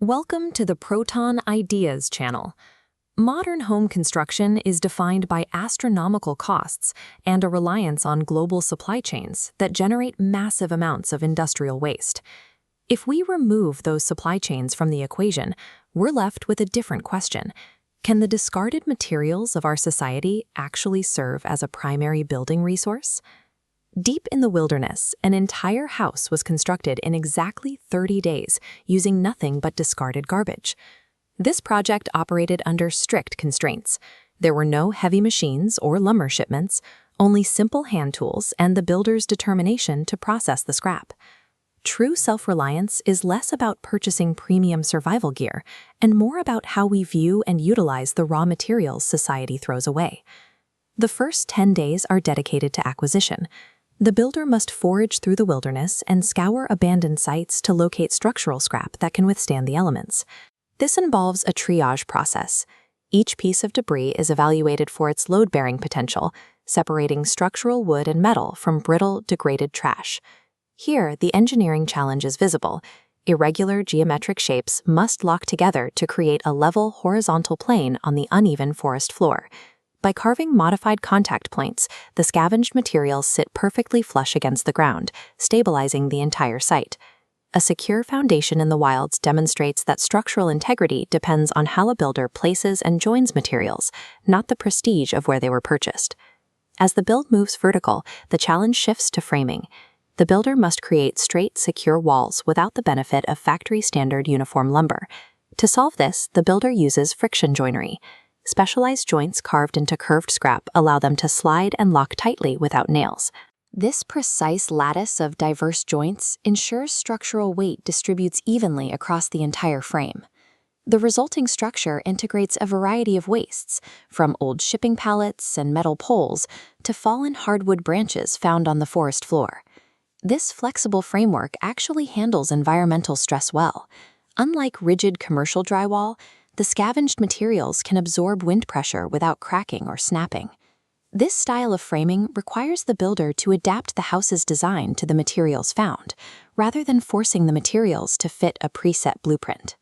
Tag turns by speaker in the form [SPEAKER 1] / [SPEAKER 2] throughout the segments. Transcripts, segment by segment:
[SPEAKER 1] Welcome to the Proton Ideas channel. Modern home construction is defined by astronomical costs and a reliance on global supply chains that generate massive amounts of industrial waste. If we remove those supply chains from the equation, we're left with a different question. Can the discarded materials of our society actually serve as a primary building resource? Deep in the wilderness, an entire house was constructed in exactly 30 days using nothing but discarded garbage. This project operated under strict constraints. There were no heavy machines or lumber shipments, only simple hand tools and the builder's determination to process the scrap. True self-reliance is less about purchasing premium survival gear and more about how we view and utilize the raw materials society throws away. The first 10 days are dedicated to acquisition. The builder must forage through the wilderness and scour abandoned sites to locate structural scrap that can withstand the elements. This involves a triage process. Each piece of debris is evaluated for its load-bearing potential, separating structural wood and metal from brittle, degraded trash. Here, the engineering challenge is visible. Irregular geometric shapes must lock together to create a level horizontal plane on the uneven forest floor. By carving modified contact points, the scavenged materials sit perfectly flush against the ground, stabilizing the entire site. A secure foundation in the wilds demonstrates that structural integrity depends on how a builder places and joins materials, not the prestige of where they were purchased. As the build moves vertical, the challenge shifts to framing. The builder must create straight, secure walls without the benefit of factory-standard uniform lumber. To solve this, the builder uses friction joinery. Specialized joints carved into curved scrap allow them to slide and lock tightly without nails. This precise lattice of diverse joints ensures structural weight distributes evenly across the entire frame. The resulting structure integrates a variety of wastes, from old shipping pallets and metal poles to fallen hardwood branches found on the forest floor. This flexible framework actually handles environmental stress well. Unlike rigid commercial drywall, the scavenged materials can absorb wind pressure without cracking or snapping. This style of framing requires the builder to adapt the house's design to the materials found, rather than forcing the materials to fit a preset blueprint.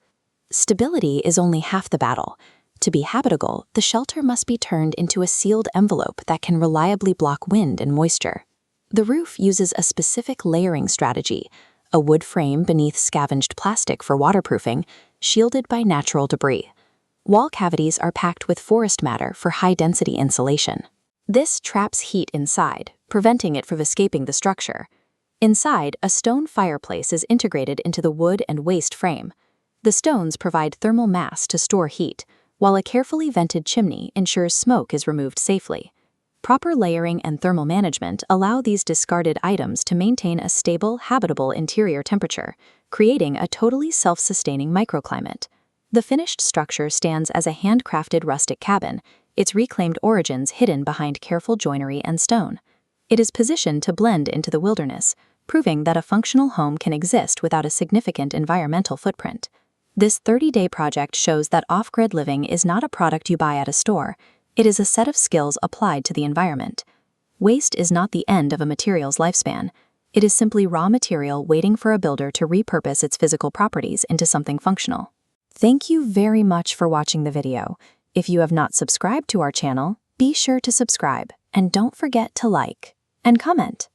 [SPEAKER 1] Stability is only half the battle. To be habitable, the shelter must be turned into a sealed envelope that can reliably block wind and moisture. The roof uses a specific layering strategy, a wood frame beneath scavenged plastic for waterproofing, shielded by natural debris. Wall cavities are packed with forest matter for high-density insulation. This traps heat inside, preventing it from escaping the structure. Inside, a stone fireplace is integrated into the wood and waste frame. The stones provide thermal mass to store heat, while a carefully vented chimney ensures smoke is removed safely. Proper layering and thermal management allow these discarded items to maintain a stable, habitable interior temperature, creating a totally self-sustaining microclimate. The finished structure stands as a handcrafted rustic cabin, its reclaimed origins hidden behind careful joinery and stone. It is positioned to blend into the wilderness, proving that a functional home can exist without a significant environmental footprint. This 30-day project shows that off-grid living is not a product you buy at a store. It is a set of skills applied to the environment. Waste is not the end of a material's lifespan. It is simply raw material waiting for a builder to repurpose its physical properties into something functional. Thank you very much for watching the video. If you have not subscribed to our channel, be sure to subscribe and don't forget to like and comment.